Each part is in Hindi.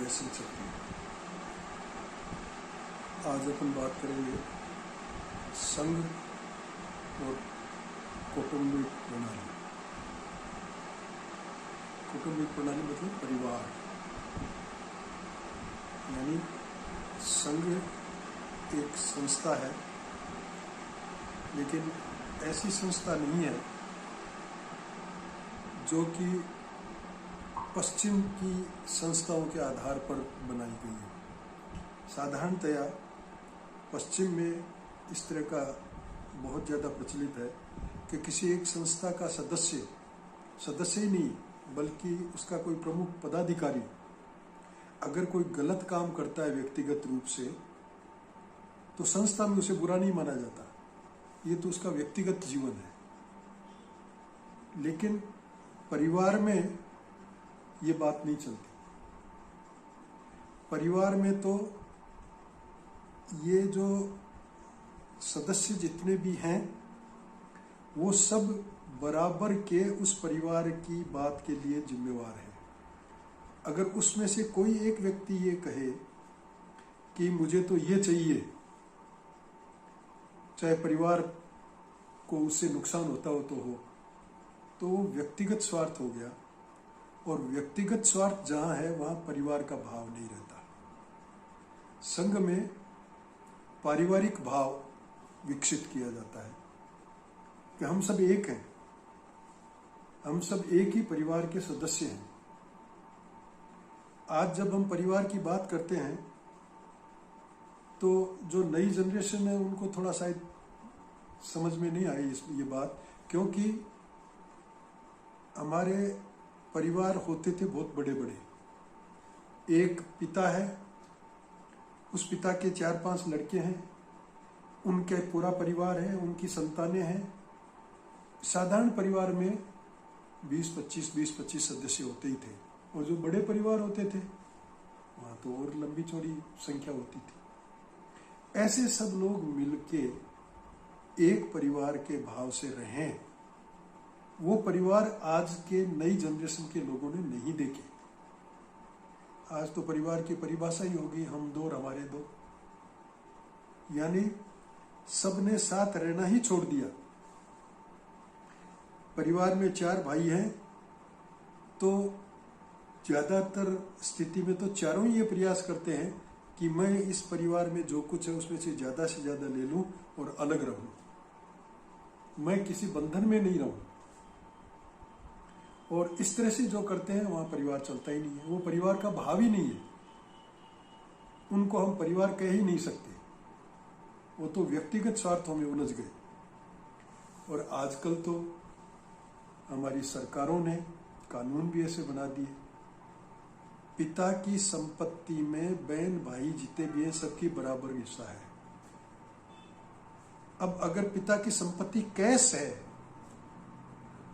जैसी शक्ति। आज अपन बात करेंगे संघ और कौटुंबिक प्रणाली। कौटुंबिक प्रणाली मतलब परिवार, यानी संघ एक संस्था है, लेकिन ऐसी संस्था नहीं है जो कि पश्चिम की संस्थाओं के आधार पर बनाई गई है। साधारणतया पश्चिम में इस तरह का बहुत ज़्यादा प्रचलित है कि किसी एक संस्था का सदस्य ही नहीं बल्कि उसका कोई प्रमुख पदाधिकारी अगर कोई गलत काम करता है व्यक्तिगत रूप से, तो संस्था में उसे बुरा नहीं माना जाता, ये तो उसका व्यक्तिगत जीवन है। लेकिन परिवार में ये बात नहीं चलती। परिवार में तो ये जो सदस्य जितने भी हैं वो सब बराबर के उस परिवार की बात के लिए जिम्मेवार हैं। अगर उसमें से कोई एक व्यक्ति ये कहे कि मुझे तो ये चाहिए, चाहे परिवार को उससे नुकसान होता हो तो वो व्यक्तिगत स्वार्थ हो गया, और व्यक्तिगत स्वार्थ जहां है वहां परिवार का भाव नहीं रहता। संघ में पारिवारिक भाव विकसित किया जाता है कि हम सब एक हैं, हम सब एक ही परिवार के सदस्य हैं। आज जब हम परिवार की बात करते हैं तो जो नई जनरेशन है उनको थोड़ा शायद समझ में नहीं आई ये बात, क्योंकि हमारे परिवार होते थे बहुत बड़े बड़े। एक पिता है, उस पिता के 4-5 लड़के हैं, उनके पूरा परिवार है, उनकी संतानें हैं। साधारण परिवार में 20-25 सदस्य होते ही थे, और जो बड़े परिवार होते थे वहां तो और लंबी चौड़ी संख्या होती थी। ऐसे सब लोग मिलके एक परिवार के भाव से रहें, वो परिवार आज के नई जनरेशन के लोगों ने नहीं देखे। आज तो परिवार की परिभाषा ही होगी हम दो और हमारे दो, यानी सबने साथ रहना ही छोड़ दिया। परिवार में 4 भाई हैं तो ज्यादातर स्थिति में तो चारों ही ये प्रयास करते हैं कि मैं इस परिवार में जो कुछ है उसमें से ज्यादा ले लूं और अलग रहूं, मैं किसी बंधन में नहीं रहूं। और इस तरह से जो करते हैं वहां परिवार चलता ही नहीं है, वो परिवार का भाव ही नहीं है, उनको हम परिवार कह ही नहीं सकते, वो तो व्यक्तिगत स्वार्थों में उलझ गए। और आजकल तो हमारी सरकारों ने कानून भी ऐसे बना दिए, पिता की संपत्ति में बहन भाई जितने भी हैं सबकी बराबर हिस्सा है। अब अगर पिता की संपत्ति कैश है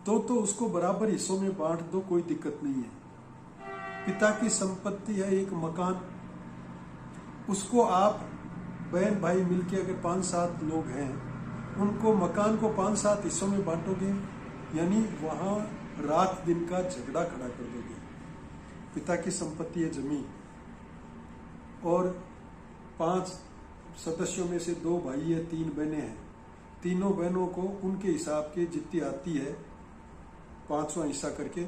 तो उसको बराबर हिस्सों में बांट दो, कोई दिक्कत नहीं है। पिता की संपत्ति है एक मकान, उसको आप बहन भाई मिलके अगर 5-7 लोग हैं, उनको मकान को 5-7 हिस्सों में बांटोगे, यानी वहां रात दिन का झगड़ा खड़ा कर दोगे। पिता की संपत्ति है जमीन, और 5 सदस्यों में से 2 भाई है, 3 बहनें हैं। तीनों बहनों को उनके हिसाब के जितनी आती है 5वां हिस्सा करके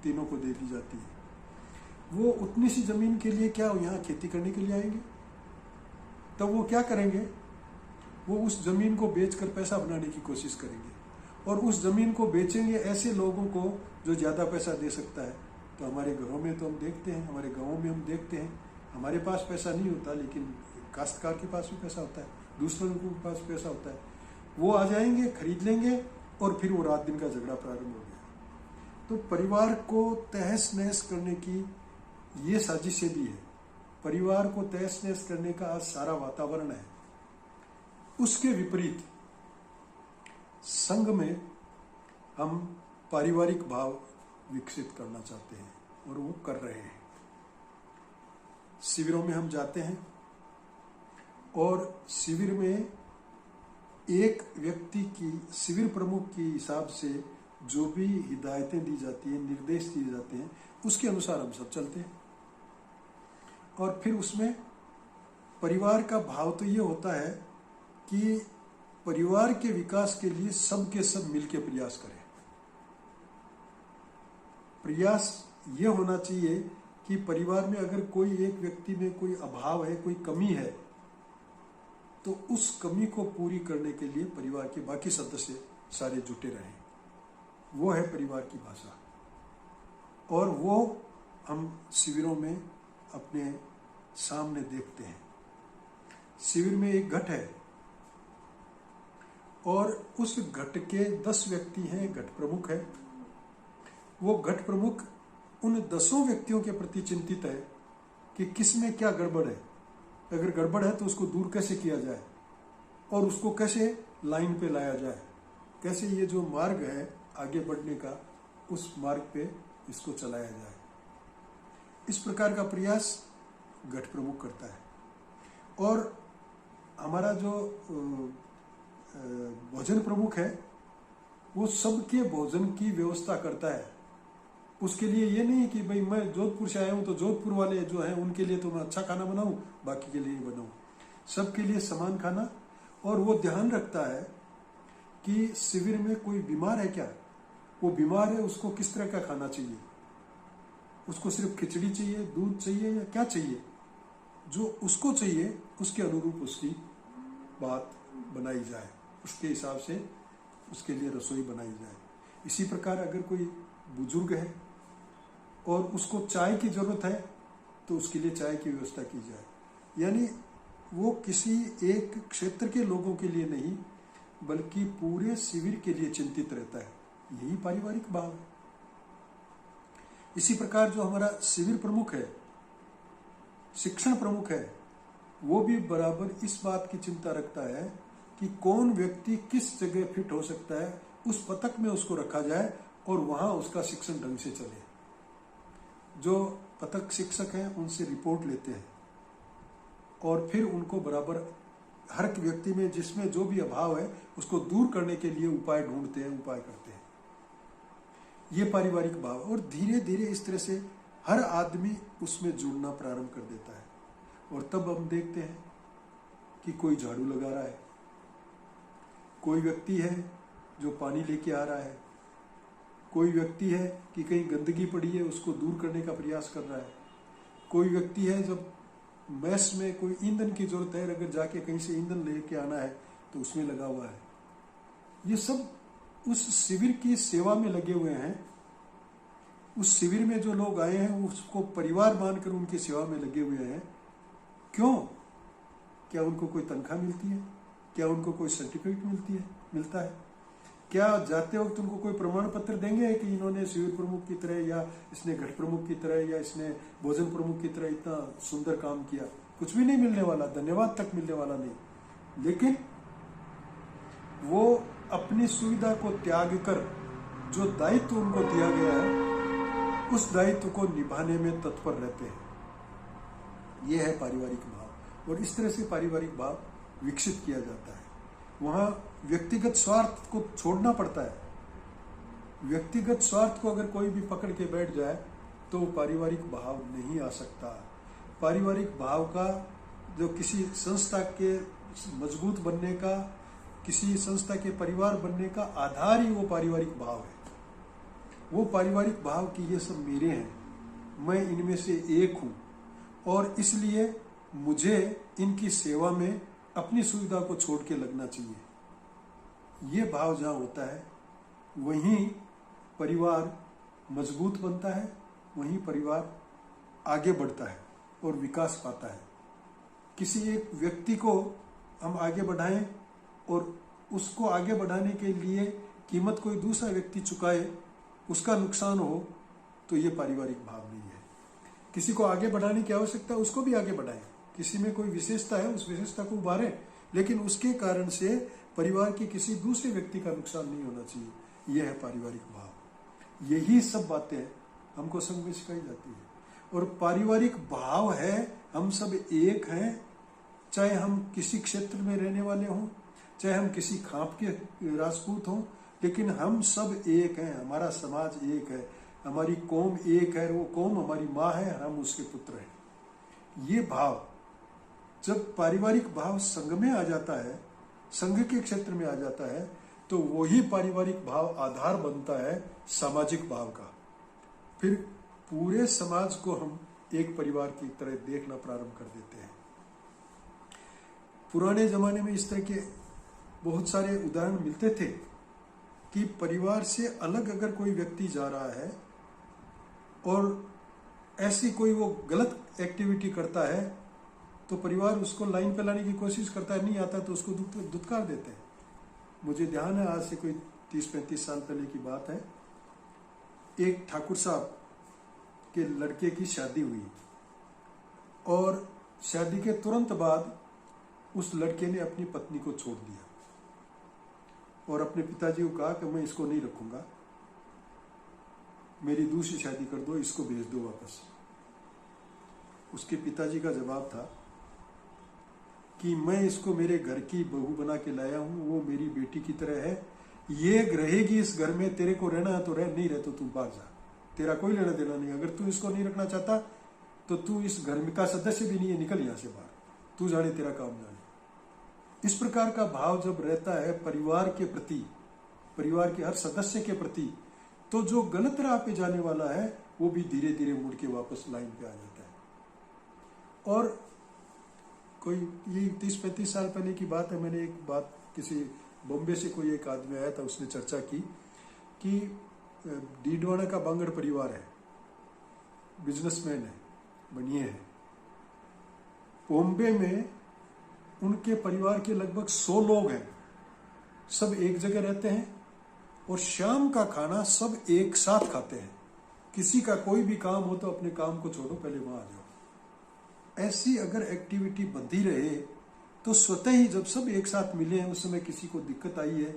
तीनों को दे दी जाती है। वो उतनी सी जमीन के लिए क्या यहाँ खेती करने के लिए आएंगे? तब वो क्या करेंगे? वो उस जमीन को बेचकर पैसा बनाने की कोशिश करेंगे, और उस जमीन को बेचेंगे ऐसे लोगों को जो ज्यादा पैसा दे सकता है। तो हमारे घरों में तो हम देखते हैं, हमारे गाँवों में हम देखते हैं, हमारे पास पैसा नहीं होता लेकिन काश्तकार के पास भी पैसा होता है, दूसरों के पास पैसा होता है। वो आ जाएंगे, खरीद लेंगे, और फिर वो रात दिन का झगड़ा प्रारंभ हो गया। तो परिवार को तहस नहस करने की ये साजिशें भी है। परिवार को तहस नहस करने का आज सारा वातावरण है। उसके विपरीत संघ में हम पारिवारिक भाव विकसित करना चाहते हैं, और वो कर रहे हैं। शिविरों में हम जाते हैं, और शिविर में एक व्यक्ति की, शिविर प्रमुख के हिसाब से जो भी हिदायतें दी जाती हैं, निर्देश दिए जाते हैं, उसके अनुसार हम सब चलते हैं। और फिर उसमें परिवार का भाव तो ये होता है कि परिवार के विकास के लिए सब के सब मिलकर प्रयास करें। प्रयास ये होना चाहिए कि परिवार में अगर कोई एक व्यक्ति में कोई अभाव है, कोई कमी है, तो उस कमी को पूरी करने के लिए परिवार के बाकी सदस्य सारे जुटे रहें। वो है परिवार की भाषा, और वो हम शिविरों में अपने सामने देखते हैं। शिविर में एक घट है और उस घट के 10 व्यक्ति हैं, घट प्रमुख है। वो घट प्रमुख उन 10 व्यक्तियों के प्रति चिंतित है कि किस में क्या गड़बड़ है, अगर गड़बड़ है तो उसको दूर कैसे किया जाए और उसको कैसे लाइन पे लाया जाए, कैसे ये जो मार्ग है आगे बढ़ने का, उस मार्ग पे इसको चलाया जाए। इस प्रकार का प्रयास घट प्रमुख करता है। और हमारा जो भोजन प्रमुख है वो सबके भोजन की व्यवस्था करता है। उसके लिए ये नहीं कि भाई मैं जोधपुर से आया हूँ तो जोधपुर वाले जो हैं उनके लिए तो मैं अच्छा खाना बनाऊं, बाकी के लिए बनाऊं। सबके लिए समान खाना। और वो ध्यान रखता है कि शिविर में कोई बीमार है क्या, वो बीमार है उसको किस तरह का खाना चाहिए, उसको सिर्फ खिचड़ी चाहिए, दूध चाहिए या क्या चाहिए। जो उसको चाहिए उसके अनुरूप उसकी बात बनाई जाए, उसके हिसाब से उसके लिए रसोई बनाई जाए। इसी प्रकार अगर कोई बुजुर्ग है और उसको चाय की जरूरत है तो उसके लिए चाय की व्यवस्था की जाए। यानी वो किसी एक क्षेत्र के लोगों के लिए नहीं बल्कि पूरे शिविर के लिए चिंतित रहता है। यही पारिवारिक भाव है। इसी प्रकार जो हमारा शिविर प्रमुख है, शिक्षण प्रमुख है, वो भी बराबर इस बात की चिंता रखता है कि कौन व्यक्ति किस जगह फिट हो सकता है, उस पथक में उसको रखा जाए और वहां उसका शिक्षण ढंग से चले। जो पथक शिक्षक हैं उनसे रिपोर्ट लेते हैं और फिर उनको बराबर हर व्यक्ति में जिसमें जो भी अभाव है उसको दूर करने के लिए उपाय ढूंढते हैं, उपाय करते हैं। ये पारिवारिक भाव। और धीरे धीरे इस तरह से हर आदमी उसमें जुड़ना प्रारंभ कर देता है। और तब हम देखते हैं कि कोई झाड़ू लगा रहा है, कोई व्यक्ति है जो पानी लेके आ रहा है, कोई व्यक्ति है कि कहीं गंदगी पड़ी है उसको दूर करने का प्रयास कर रहा है, कोई व्यक्ति है जब मैस में कोई ईंधन की जरूरत है, अगर जाके कहीं से ईंधन लेके आना है तो उसमें लगा हुआ है। ये सब उस शिविर की सेवा में लगे हुए हैं। उस शिविर में जो लोग आए हैं उसको परिवार मानकर उनकी सेवा में लगे हुए हैं। क्यों? क्या उनको कोई तनख्वाह मिलती है? क्या उनको कोई सर्टिफिकेट मिलता है? क्या जाते वक्त उनको कोई प्रमाण पत्र देंगे कि इन्होंने शिविर प्रमुख की तरह या इसने घट प्रमुख की तरह या इसने भोजन प्रमुख की तरह इतना सुंदर काम किया? कुछ भी नहीं मिलने वाला, धन्यवाद तक मिलने वाला नहीं। लेकिन वो अपनी सुविधा को त्याग कर जो दायित्व उनको दिया गया है उस दायित्व को निभाने में तत्पर रहते हैं। यह है पारिवारिक भाव। और इस तरह से पारिवारिक भाव विकसित किया जाता है। वहां व्यक्तिगत स्वार्थ को छोड़ना पड़ता है। व्यक्तिगत स्वार्थ को अगर कोई भी पकड़ के बैठ जाए तो पारिवारिक भाव नहीं आ सकता। पारिवारिक भाव का जो किसी संस्था के मजबूत बनने का, किसी संस्था के परिवार बनने का आधार ही वो पारिवारिक भाव है। वो पारिवारिक भाव कि ये सब मेरे हैं, मैं इनमें से एक हूं और इसलिए मुझे इनकी सेवा में अपनी सुविधा को छोड़ के लगना चाहिए। ये भाव जहां होता है वहीं परिवार मजबूत बनता है, वहीं परिवार आगे बढ़ता है और विकास पाता है। किसी एक व्यक्ति को हम आगे बढ़ाएं और उसको आगे बढ़ाने के लिए कीमत कोई दूसरा व्यक्ति चुकाए, उसका नुकसान हो, तो ये पारिवारिक भाव नहीं है। किसी को आगे बढ़ाने की आवश्यकता है, उसको भी आगे बढ़ाएं। किसी में कोई विशेषता है, उस विशेषता को उभारें, लेकिन उसके कारण से परिवार के किसी दूसरे व्यक्ति का नुकसान नहीं होना चाहिए। यह है पारिवारिक भाव। यही सब बातें हमको संघ में सिखाई जाती है। और पारिवारिक भाव है हम सब एक हैं, चाहे हम किसी क्षेत्र में रहने वाले हों, चाहे हम किसी खाप के राजपूत हों, लेकिन हम सब एक हैं। हमारा समाज एक है, हमारी कौम एक है, वो कौम हमारी माँ है, हम उसके पुत्र हैं। ये भाव, जब पारिवारिक भाव संघ में आ जाता है, संघ के क्षेत्र में आ जाता है, तो वही पारिवारिक भाव आधार बनता है सामाजिक भाव का। फिर पूरे समाज को हम एक परिवार की तरह देखना प्रारंभ कर देते हैं। पुराने जमाने में इस तरह के बहुत सारे उदाहरण मिलते थे कि परिवार से अलग अगर कोई व्यक्ति जा रहा है और ऐसी कोई वो गलत एक्टिविटी करता है, तो परिवार उसको लाइन पे लाने की कोशिश करता है, नहीं आता तो उसको दुत्कार देते हैं। मुझे ध्यान है, आज से कोई 30-35 साल पहले की बात है, एक ठाकुर साहब के लड़के की शादी हुई और शादी के तुरंत बाद उस लड़के ने अपनी पत्नी को छोड़ दिया और अपने पिताजी को कहा कि मैं इसको नहीं रखूंगा, मेरी दूसरी शादी कर दो, इसको भेज दो वापस। उसके पिताजी का जवाब था कि मैं इसको मेरे घर की बहू बना के लाया हूं, वो मेरी बेटी की तरह है, ये रहेगी इस घर में, तेरे को रहना है तो रह, नहीं रहे तो तू भाग जा, तेरा कोई लेना देना नहीं। अगर तू इसको नहीं रखना चाहता तो तू इस घर का सदस्य भी नहीं है, निकल यहां से बाहर, तू जाने तेरा काम जाने। इस प्रकार का भाव जब रहता है परिवार के प्रति, परिवार के हर सदस्य के प्रति, तो जो गलत राह पे जाने वाला है वो भी धीरे धीरे मुड़ के वापस लाइन पे आ जाता है। और कोई ये 30-35 साल पहले की बात है, मैंने एक बात, किसी बॉम्बे से कोई एक आदमी आया था, उसने चर्चा की कि डीडवाना का बांगड़ परिवार है, बिजनेसमैन है, बनिए है। बॉम्बे में उनके परिवार के लगभग 100 लोग हैं, सब एक जगह रहते हैं और शाम का खाना सब एक साथ खाते हैं। किसी का कोई भी काम हो तो अपने काम को छोड़ो, पहले वहां आ जाओ। ऐसी अगर एक्टिविटी बनती रहे तो स्वतः ही जब सब एक साथ मिले हैं, उस समय किसी को दिक्कत आई है,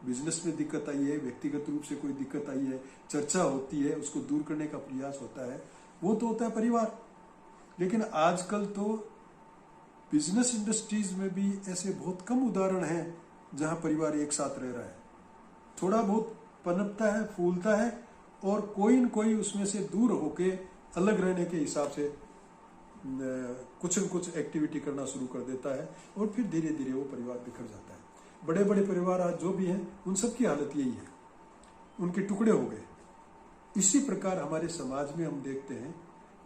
बिजनेस में दिक्कत आई है, व्यक्तिगत रूप से कोई दिक्कत आई है, चर्चा होती है, उसको दूर करने का प्रयास होता है, वो तो होता है परिवार। लेकिन आजकल तो बिजनेस इंडस्ट्रीज में भी ऐसे बहुत कम उदाहरण हैं जहां परिवार एक साथ रह रहा है। थोड़ा बहुत पनपता है, फूलता है और कोई न कोई उसमें से दूर होके अलग रहने के हिसाब से कुछ न कुछ एक्टिविटी करना शुरू कर देता है और फिर धीरे धीरे वो परिवार बिखर जाता है। बड़े बड़े परिवार आज जो भी हैं उन सब की हालत यही है, उनके टुकड़े हो गए। इसी प्रकार हमारे समाज में हम देखते हैं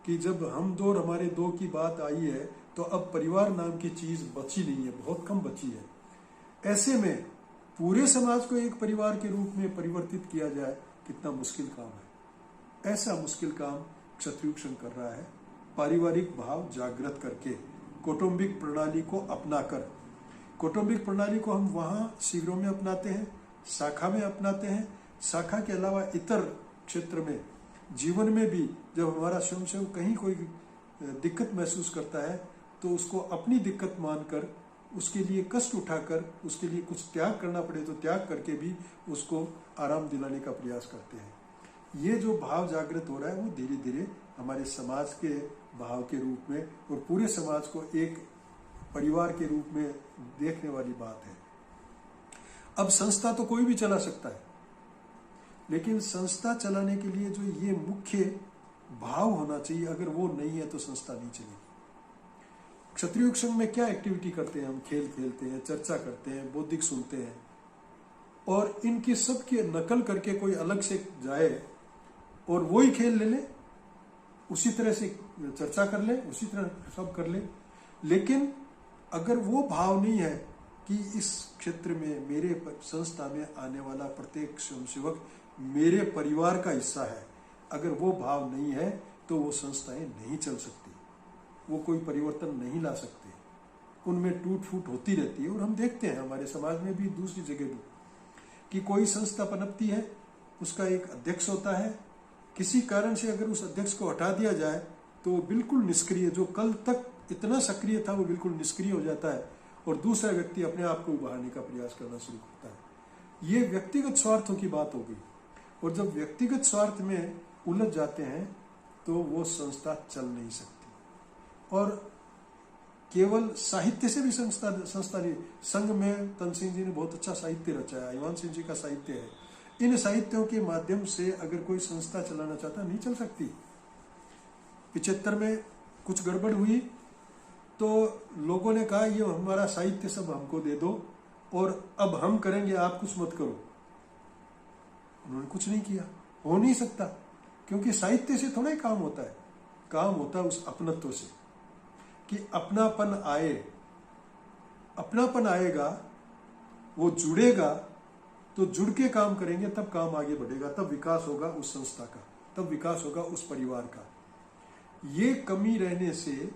कि जब हम दो और हमारे दो की बात आई है तो अब परिवार नाम की चीज बची नहीं है, बहुत कम बची है। ऐसे में पूरे समाज को एक परिवार के रूप में परिवर्तित किया जाए, कितना मुश्किल काम है। ऐसा मुश्किल काम क्षत्रियुक्षण कर रहा है, पारिवारिक भाव जागृत करके, कौटुंबिक प्रणाली को अपनाकर। कौटुंबिक प्रणाली को हम वहां शिविरों में अपनाते हैं, शाखा में अपनाते हैं, शाखा के अलावा इतर क्षेत्र में, जीवन में भी जब हमारा स्वयं कहीं कोई दिक्कत महसूस करता है तो उसको अपनी दिक्कत मानकर, उसके लिए कष्ट उठाकर, उसके लिए कुछ त्याग करना पड़े तो त्याग करके भी उसको आराम दिलाने का प्रयास करते हैं। ये जो भाव जागृत हो रहा है वो धीरे धीरे हमारे समाज के भाव के रूप में और पूरे समाज को एक परिवार के रूप में देखने वाली बात है। अब संस्था तो कोई भी चला सकता है, लेकिन संस्था चलाने के लिए जो ये मुख्य भाव होना चाहिए, अगर वो नहीं है तो संस्था नहीं चलेगी। क्षत्रियुक्षण में क्या एक्टिविटी करते हैं हम? खेल खेलते हैं, चर्चा करते हैं, बौद्धिक सुनते हैं और इनकी सबकी नकल करके कोई अलग से जाए और वही खेल ले ले, उसी तरह से चर्चा कर ले, उसी तरह सब कर ले। लेकिन अगर वो भाव नहीं है कि इस क्षेत्र में, मेरे संस्था में आने वाला प्रत्येक स्वयंसेवक मेरे परिवार का हिस्सा है, अगर वो भाव नहीं है तो वो संस्थाएं नहीं चल सकती, वो कोई परिवर्तन नहीं ला सकते, उनमें टूट फूट होती रहती है। और हम देखते हैं हमारे समाज में भी, दूसरी जगह भी, कि कोई संस्था पनपती है, उसका एक अध्यक्ष होता है, किसी कारण से अगर उस अध्यक्ष को हटा दिया जाए तो वो बिल्कुल निष्क्रिय, जो कल तक इतना सक्रिय था वो बिल्कुल निष्क्रिय हो जाता है और दूसरा व्यक्ति अपने आप को उभारने का प्रयास करना शुरू करता है। ये व्यक्तिगत स्वार्थों की बात हो गई और जब व्यक्तिगत स्वार्थ में उलझ जाते हैं तो वो संस्था चल नहीं सकती। और केवल साहित्य से भी संस्था नहीं, संघ में तन सिंह जी ने बहुत अच्छा साहित्य रचा है, ईवान सिंह जी का साहित्य है, इन साहित्यों के माध्यम से अगर कोई संस्था चलाना चाहता नहीं चल सकती। 75 में कुछ गड़बड़ हुई तो लोगों ने कहा ये हमारा साहित्य सब हमको दे दो और अब हम करेंगे, आप कुछ मत करो। उन्होंने कुछ नहीं किया, हो नहीं सकता, क्योंकि साहित्य से थोड़ा ही काम होता है। काम होता है उस अपनत्व से कि अपनापन आए, अपनापन आएगा, वो जुड़ेगा, तो जुड़ के काम करेंगे तब काम आगे बढ़ेगा, तब विकास होगा उस संस्था का, तब विकास होगा उस परिवार का। ये कमी रहने से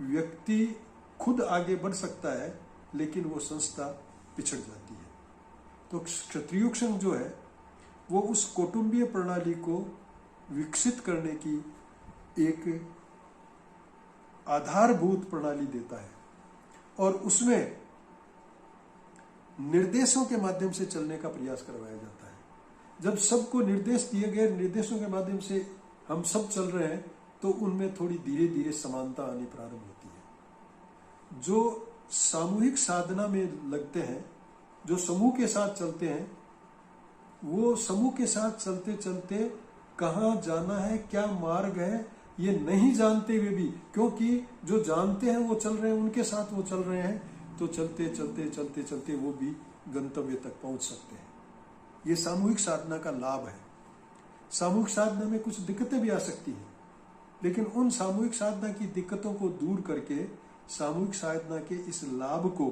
व्यक्ति खुद आगे बढ़ सकता है, लेकिन वो संस्था पिछड़ जाती है। तो क्षत्रियुग संघ जो है वो उस कौटुंबीय प्रणाली को विकसित करने की एक आधारभूत प्रणाली देता है और उसमें निर्देशों के माध्यम से चलने का प्रयास करवाया जाता है। जब सबको निर्देश दिए गए, निर्देशों के माध्यम से हम सब चल रहे हैं, तो उनमें थोड़ी धीरे धीरे समानता आनी प्रारंभ होती है। जो सामूहिक साधना में लगते हैं, जो समूह के साथ चलते हैं, वो समूह के साथ चलते चलते कहाँ जाना है, क्या मार्ग है, ये नहीं जानते हुए भी, क्योंकि जो जानते हैं वो चल रहे हैं, उनके साथ वो चल रहे हैं, तो चलते चलते चलते चलते वो भी गंतव्य तक पहुंच सकते हैं। ये सामूहिक साधना का लाभ है। सामूहिक साधना में कुछ दिक्कतें भी आ सकती हैं, लेकिन उन सामूहिक साधना की दिक्कतों को दूर करके सामूहिक साधना के इस लाभ को,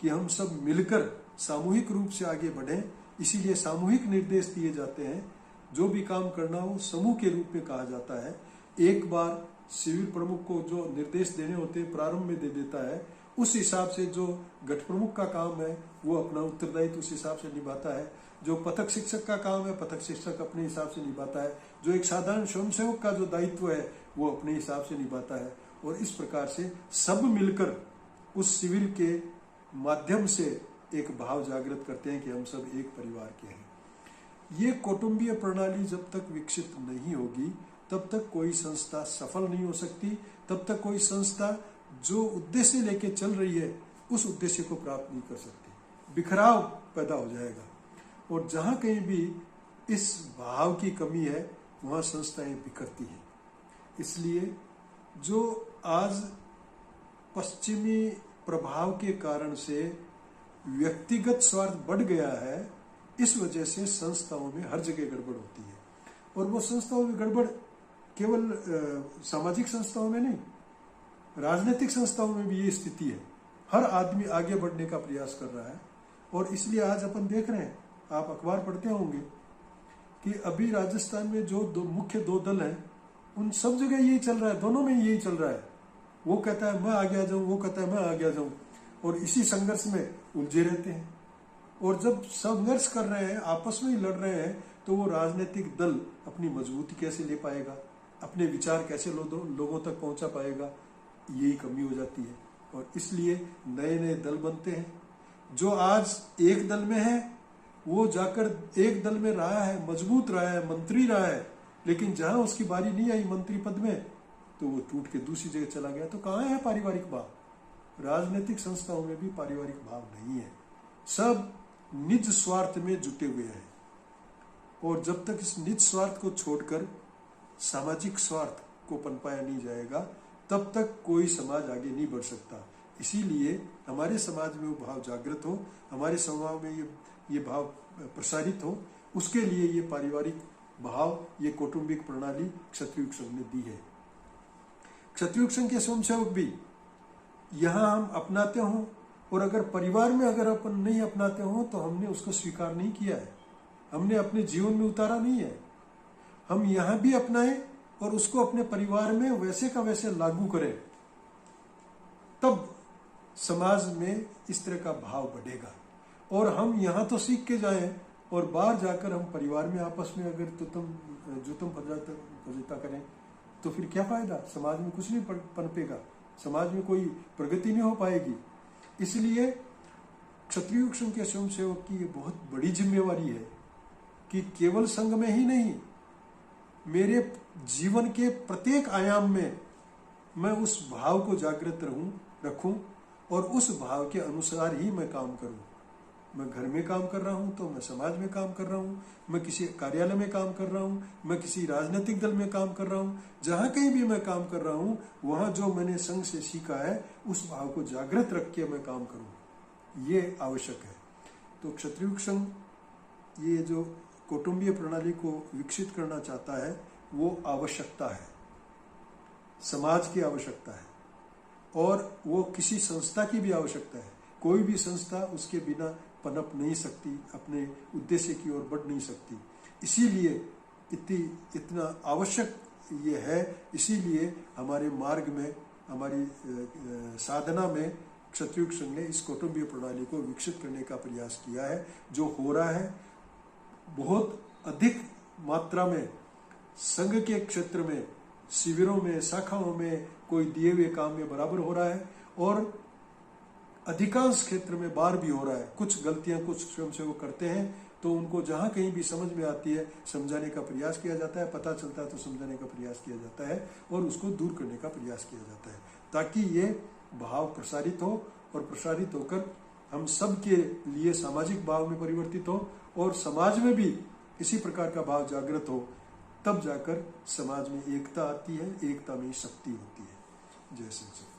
कि हम सब मिलकर सामूहिक रूप से आगे बढ़ें, इसीलिए सामूहिक निर्देश दिए जाते हैं। जो भी काम करना हो समूह के रूप में कहा जाता है। एक बार शिविर प्रमुख को जो निर्देश देने होते हैं प्रारंभ में दे देता है, उस हिसाब से जो गठ प्रमुख का काम है वो अपना उत्तरदायित्व उस हिसाब से निभाता है। जो पथक शिक्षक का काम है, पथक शिक्षक अपने हिसाब से निभाता है। जो एक साधारण स्वयंसेवक का जो दायित्व है वो अपने हिसाब से निभाता है। और इस प्रकार से सब मिलकर उस शिविर के माध्यम से एक भाव जागृत करते हैं कि हम सब एक परिवार के हैं। ये कौटुंबीय प्रणाली जब तक विकसित नहीं होगी तब तक कोई संस्था सफल नहीं हो सकती, तब तक कोई संस्था जो उद्देश्य लेके चल रही है उस उद्देश्य को प्राप्त नहीं कर सकती। बिखराव पैदा हो जाएगा और जहां कहीं भी इस भाव की कमी है वहां संस्थाएं बिखरती हैं। इसलिए जो आज पश्चिमी प्रभाव के कारण से व्यक्तिगत स्वार्थ बढ़ गया है, इस वजह से संस्थाओं में हर जगह गड़बड़ होती है। और वो संस्थाओं में गड़बड़ केवल सामाजिक संस्थाओं में नहीं, राजनीतिक संस्थाओं में भी ये स्थिति है। हर आदमी आगे बढ़ने का प्रयास कर रहा है। और इसलिए आज अपन देख रहे हैं, आप अखबार पढ़ते होंगे कि अभी राजस्थान में जो मुख्य दो दल हैं, उन सब जगह यही चल रहा है, दोनों में यही चल रहा है। वो कहता है मैं आगे आ जाऊं, वो कहता है मैं आगे आ जाऊं, और इसी संघर्ष में उलझे रहते हैं। और जब संघर्ष कर रहे हैं, आपस में ही लड़ रहे हैं, तो वो राजनीतिक दल अपनी मजबूती कैसे ले पाएगा, अपने विचार कैसे लोगों तक पहुंचा पाएगा, यही कमी हो जाती है। और इसलिए नए नए दल बनते हैं। जो आज एक दल में है वो जाकर एक दल में रहा है, मजबूत रहा है, मंत्री रहा है, लेकिन जहां उसकी बारी नहीं आई मंत्री पद में, तो वो टूट के दूसरी जगह चला गया। तो कहाँ है पारिवारिक भाव? राजनीतिक संस्थाओं में भी पारिवारिक भाव नहीं है। सब निज स्वार्थ में जुटे हुए हैं। और जब तक इस निज स्वार्थ को छोड़कर सामाजिक स्वार्थ को पनपाया नहीं जाएगा, तब तक कोई समाज आगे नहीं बढ़ सकता। इसीलिए हमारे समाज में वो भाव जागृत हो, हमारे समाज में ये भाव प्रसारित हो, उसके लिए ये पारिवारिक भाव, ये कौटुंबिक प्रणाली क्षत्रियुग संघ ने दी है। क्षत्रियुग संघ के स्वयंसेवक भी यहाँ हम अपनाते हों, और अगर परिवार में अगर अपन नहीं अपनाते हो तो हमने उसको स्वीकार नहीं किया है, हमने अपने जीवन में उतारा नहीं है। हम यहाँ भी अपनाएं और उसको अपने परिवार में वैसे का वैसे लागू करें, तब समाज में इस तरह का भाव बढ़ेगा। और हम यहाँ तो सीख के जाएं और बाहर जाकर हम परिवार में आपस में अगर जुतम फजाता करें तो फिर क्या फायदा? समाज में कुछ नहीं पनपेगा, समाज में कोई प्रगति नहीं हो पाएगी। इसलिए क्षत्रियुग संघ के स्वयंसेवक की ये बहुत बड़ी जिम्मेवारी है कि केवल संघ में ही नहीं, मेरे जीवन के प्रत्येक आयाम में मैं उस भाव को जागृत रखूं और उस भाव के अनुसार ही मैं काम करूं। मैं घर में काम कर रहा हूं तो मैं समाज में काम कर रहा हूं, मैं किसी कार्यालय में काम कर रहा हूं, मैं किसी राजनीतिक दल में काम कर रहा हूं, जहां कहीं भी मैं काम कर रहा हूं वहां जो मैंने संघ से सीखा है उस भाव को जागृत रख के मैं काम करूं, ये आवश्यक है। तो क्षत्रिय संघ ये जो कौटुंबीय प्रणाली को विकसित करना चाहता है वो आवश्यकता है, समाज की आवश्यकता है, और वो किसी संस्था की भी आवश्यकता है। कोई भी संस्था उसके बिना पनप नहीं सकती, अपने उद्देश्य की ओर बढ़ नहीं सकती। इसीलिए इतना आवश्यक ये है, इसीलिए हमारे मार्ग में, हमारी साधना में क्षत्रिय संघ ने इस कौटुंबीय प्रणाली को विकसित करने का प्रयास किया है। जो हो रहा है बहुत अधिक मात्रा में संघ के क्षेत्र में, शिविरों में, शाखाओं में कोई दिए हुए काम में बराबर हो रहा है, और अधिकांश क्षेत्र में बार भी हो रहा है। कुछ गलतियां कुछ स्वयंसेवक करते हैं तो उनको जहां कहीं भी समझ में आती है समझाने का प्रयास किया जाता है, पता चलता है तो समझाने का प्रयास किया जाता है और उसको दूर करने का प्रयास किया जाता है, ताकि ये भाव प्रसारित हो और प्रसारित होकर हम सब के लिए सामाजिक भाव में परिवर्तित हो और समाज में भी इसी प्रकार का भाव जागृत हो। तब जाकर समाज में एकता आती है, एकता में शक्ति होती है। जय श्री कृष्ण।